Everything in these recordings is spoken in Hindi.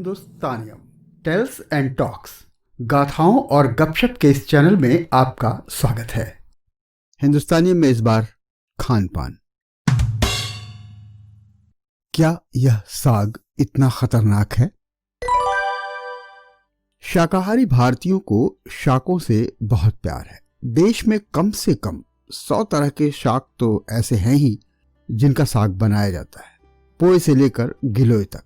हिंदुस्तानियम टेल्स एंड टॉक्स गाथाओं और गपशप के इस चैनल में आपका स्वागत है। हिंदुस्तानियम में इस बार खान पान। क्या यह साग इतना खतरनाक है? शाकाहारी भारतीयों को शाकों से बहुत प्यार है। देश में कम से कम 100 तरह के शाक तो ऐसे हैं ही जिनका साग बनाया जाता है, पोए से लेकर गिलोय तक।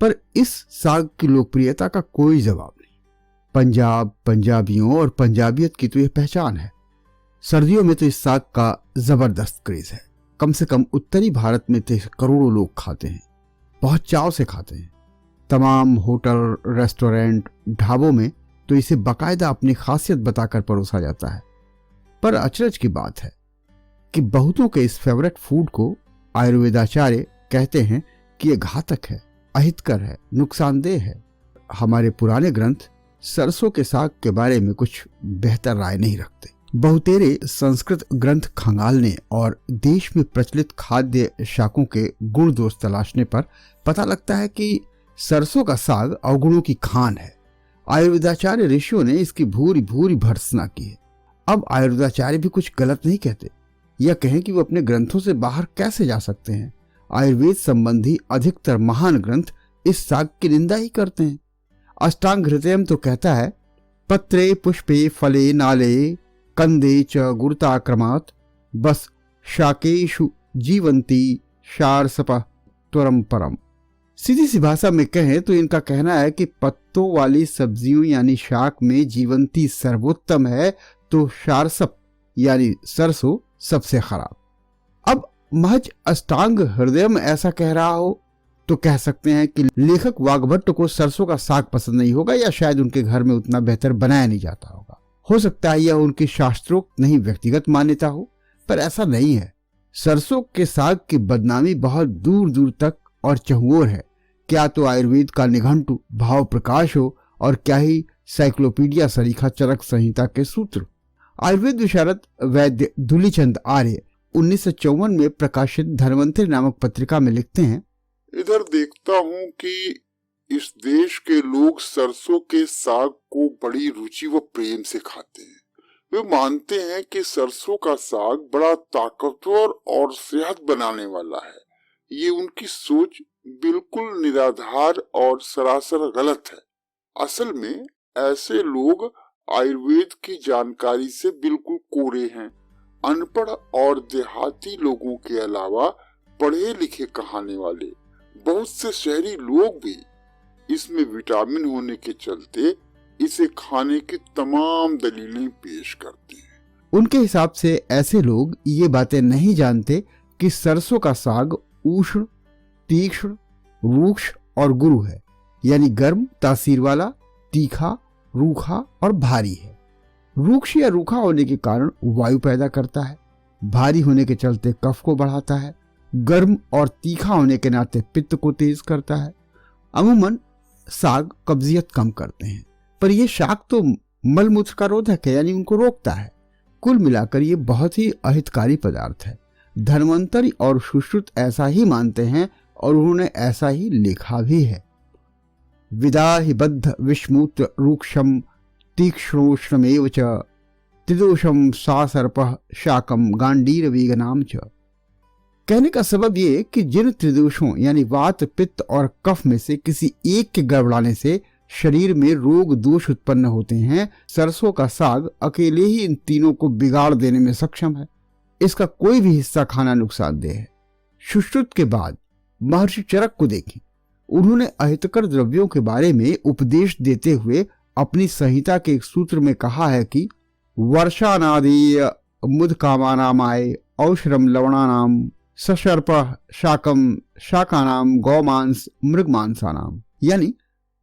पर इस साग की लोकप्रियता का कोई जवाब नहीं। पंजाब, पंजाबियों और पंजाबियत की तो यह पहचान है। सर्दियों में तो इस साग का जबरदस्त क्रेज है। कम से कम उत्तरी भारत में तो करोड़ों लोग खाते हैं, बहुत चाव से खाते हैं। तमाम होटल, रेस्टोरेंट, ढाबों में तो इसे बाकायदा अपनी खासियत बताकर परोसा जाता है। पर अचरज की बात है कि बहुतों के इस फेवरेट फूड को आयुर्वेदाचार्य कहते हैं कि यह घातक है, अहितकर है, नुकसानदेह है। हमारे पुराने ग्रंथ सरसों के साग के बारे में कुछ बेहतर राय नहीं रखते। बहुतेरे संस्कृत ग्रंथ खंगालने और देश में प्रचलित खाद्य शाकों के गुण दोष तलाशने पर पता लगता है कि सरसों का साग अवगुणों की खान है। आयुर्वेदाचार्य ऋषियों ने इसकी भूरी भूरी भर्त्सना की है। अब आयुर्वेदाचार्य भी कुछ गलत नहीं कहते, या कहें कि वो अपने ग्रंथों से बाहर कैसे जा सकते हैं। आयुर्वेद संबंधी अधिकतर महान ग्रंथ इस साग की निंदा ही करते हैं। अष्टांग हृदयम तो कहता है, पत्रे पुष्पे फले नाले कंदे च गुरुताक्रमात् बस शाकेषु जीवंती शारसपः त्वरम परम। सीधी सी भाषा में कहें तो इनका कहना है कि पत्तों वाली सब्जियों यानी शाक में जीवंती सर्वोत्तम है, तो शारसप यानी सरसों सबसे खराब। अब महज अष्टांग हृदय में ऐसा कह रहा हो तो कह सकते हैं कि लेखक वाग्भट्ट को सरसों का साग पसंद नहीं होगा, या शायद उनके घर में उतना बेहतर बनाया नहीं जाता होगा। हो सकता है यह उनकी शास्त्रोक्त नहीं व्यक्तिगत मान्यता हो, पर ऐसा नहीं है। सरसों के साग की बदनामी बहुत दूर दूर तक और चहुओर है। क्या तो आयुर्वेद का निघंटु भाव प्रकाश हो, और क्या ही साइक्लोपीडिया सरीखा चरक संहिता के सूत्र। आयुर्वेद विशारद वैद्य धूलीचंद आर्य 1954 में प्रकाशित धन्वंतरि नामक पत्रिका में लिखते हैं, इधर देखता हूँ कि इस देश के लोग सरसों के साग को बड़ी रुचि व प्रेम से खाते हैं। वे मानते हैं कि सरसों का साग बड़ा ताकतवर और सेहत बनाने वाला है। ये उनकी सोच बिल्कुल निराधार और सरासर गलत है। असल में ऐसे लोग आयुर्वेद की जानकारी से बिल्कुल कोरे हैं। अनपढ़ और देहाती लोगों के अलावा पढ़े लिखे कहाने वाले बहुत से शहरी लोग भी इसमें विटामिन होने के चलते इसे खाने की तमाम दलीलें पेश करते हैं। उनके हिसाब से ऐसे लोग ये बातें नहीं जानते कि सरसों का साग उष्ण, तीक्ष्ण, रूक्ष और गुरु है, यानी गर्म, तासीर वाला, तीखा, रूखा और भारी है। रूक्ष या रूखा होने के कारण वायु पैदा करता है, भारी होने के चलते कफ को बढ़ाता है, गर्म और तीखा होने के नाते पित्त को तेज करता है। अमूमन साग कब्जियत कम करते हैं, पर यह शाक तो मलमूत्र का रोधक है, यानी उनको रोकता है। कुल मिलाकर ये बहुत ही अहितकारी पदार्थ है। धन्वंतरि और सुश्रुत ऐसा ही मानते हैं और उन्होंने ऐसा ही लिखा भी है। विदाहि बद्ध विष्मूत्र रूक्षम तीक्ष्णोष्णमेव च त्रिदोषम सासर्पः शाकम गांडीर वेगनाम च। कहने का सबब ये कि जिन त्रिदोषों यानी वात, पित्त और कफ में से किसी एक के गड़बड़ाने से शरीर में रोग दोष उत्पन्न होते हैं, सरसों का साग अकेले ही इन तीनों को बिगाड़ देने में सक्षम है। इसका कोई भी हिस्सा खाना नुकसानदेह है। सुश्रुत के बाद महर्षि चरक को देखें। उन्होंने अहितकर द्रव्यों के बारे में उपदेश देते हुए अपनी संहिता के एक सूत्र में कहा है कि वर्षानादीय मुदकामानामाय औषधम लवणानाम सशर्प शाकम शाकानाम गौमांस मृगमांसानाम, यानी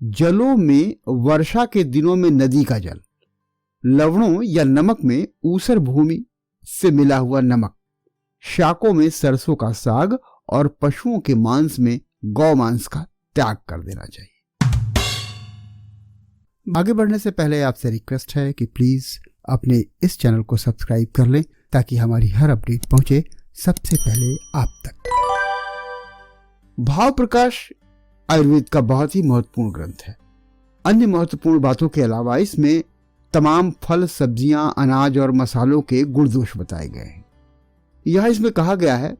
जलों में वर्षा के दिनों में नदी का जल, लवणों या नमक में ऊसर भूमि से मिला हुआ नमक, शाकों में सरसों का साग और पशुओं के मांस में गौ मांस का त्याग कर देना चाहिए। आगे बढ़ने से पहले आपसे रिक्वेस्ट है कि प्लीज अपने इस चैनल को सब्सक्राइब कर लें, ताकि हमारी हर अपडेट पहुंचे सबसे पहले आप तक। भाव प्रकाश आयुर्वेद का बहुत ही महत्वपूर्ण ग्रंथ है। अन्य महत्वपूर्ण बातों के अलावा इसमें तमाम फल, सब्जियां, अनाज और मसालों के गुण दोष बताए गए हैं। यह इसमें कहा गया है,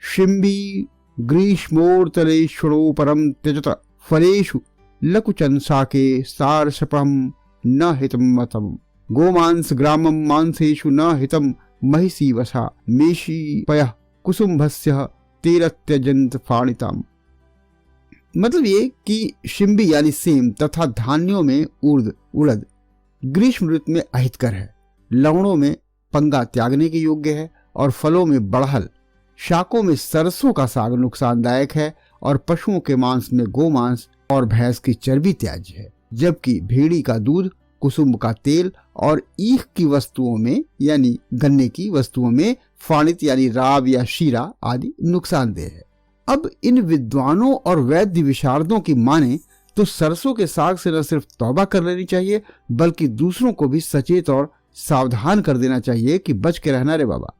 शिम्बी ग्रीष्मोर्तलेश्वरो परम त्यजत फलेषु लकुचन साके सार सपम न हितम मतम गोमांस ग्रामम मांसेषु न हितम महिषी वसा मेषी पयः कुसुम्भस्य तेरत्यजंत फाणिताम। मतलब ये कि शिम्बी यानी सेम तथा धान्यों में उड़द ग्रीष्म ऋतु में अहितकर है, लवणों में पंगा त्यागने के योग्य है और फलों में बड़हल, शाकों में सरसों का साग नुकसानदायक है और पशुओं के मांस में गोमांस और भैंस की चर्बी त्याज्य है, जबकि भेड़ी का दूध, कुसुम्ब का तेल और ईख की वस्तुओं में यानी गन्ने की वस्तुओं में फाणित यानी राब या शीरा आदि नुकसानदेह है। अब इन विद्वानों और वैद्य विशारदों की माने तो सरसों के साग से न सिर्फ तौबा कर लेनी चाहिए बल्कि दूसरों को भी सचेत और सावधान कर देना चाहिए कि बच के रहना रे बाबा।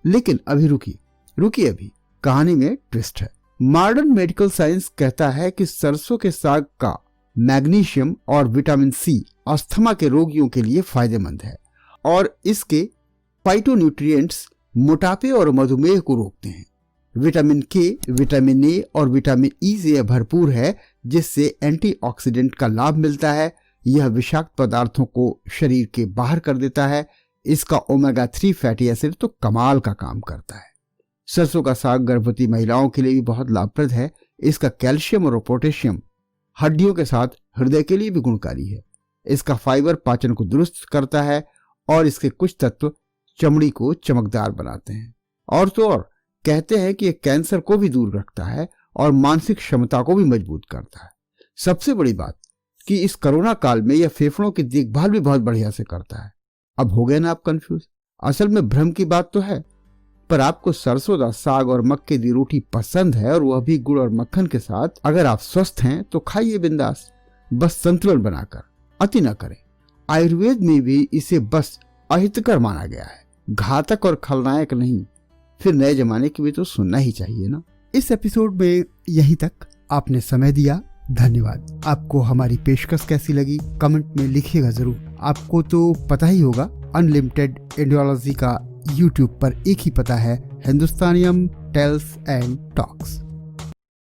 लेकिन अभी रुकिए अभी कहानी में ट्विस्ट है। मॉडर्न मेडिकल साइंस कहता है कि सरसों के साग का मैग्नीशियम और विटामिन सी अस्थमा के रोगियों के लिए फायदेमंद है और इसके फाइटोन्यूट्रिएंट्स मोटापे और मधुमेह को रोकते हैं। विटामिन के, विटामिन ए और विटामिन ई से यह भरपूर है जिससे एंटीऑक्सीडेंट का लाभ मिलता है। यह विषाक्त पदार्थों को शरीर के बाहर कर देता है। इसका ओमेगा 3 फैटी एसिड तो कमाल का काम करता है। सरसों का साग गर्भवती महिलाओं के लिए भी बहुत लाभप्रद है। इसका कैल्शियम और पोटेशियम हड्डियों के साथ हृदय के लिए भी गुणकारी है। इसका फाइबर पाचन को दुरुस्त करता है और इसके कुछ तत्व चमड़ी को चमकदार बनाते हैं। और तो और कहते हैं कि यह कैंसर को भी दूर रखता है और मानसिक क्षमता को भी मजबूत करता है। सबसे बड़ी बात कि इस कोरोना काल में यह फेफड़ों की देखभाल भी बहुत बढ़िया से करता है। अब हो गए ना आप कंफ्यूज? असल में भ्रम की बात तो है, पर आपको सरसों का साग और मक्के की रोटी पसंद है और वह भी गुड़ और मक्खन के साथ। अगर आप स्वस्थ हैं तो खाइए बिंदास, बस संतुलन बनाकर, अति न करें। आयुर्वेद में भी इसे बस अहितकर माना गया है, घातक और खलनायक नहीं। फिर नए जमाने की भी तो सुनना ही चाहिए ना। इस एपिसोड में यहीं तक। आपने समय दिया, धन्यवाद। आपको हमारी पेशकश कैसी लगी कमेंट में लिखिएगा जरूर। आपको तो पता ही होगा अनलिमिटेड इंडियोलॉजी का यूट्यूब पर एक ही पता है, हिंदुस्तानियम टेल्स एंड टॉक्स।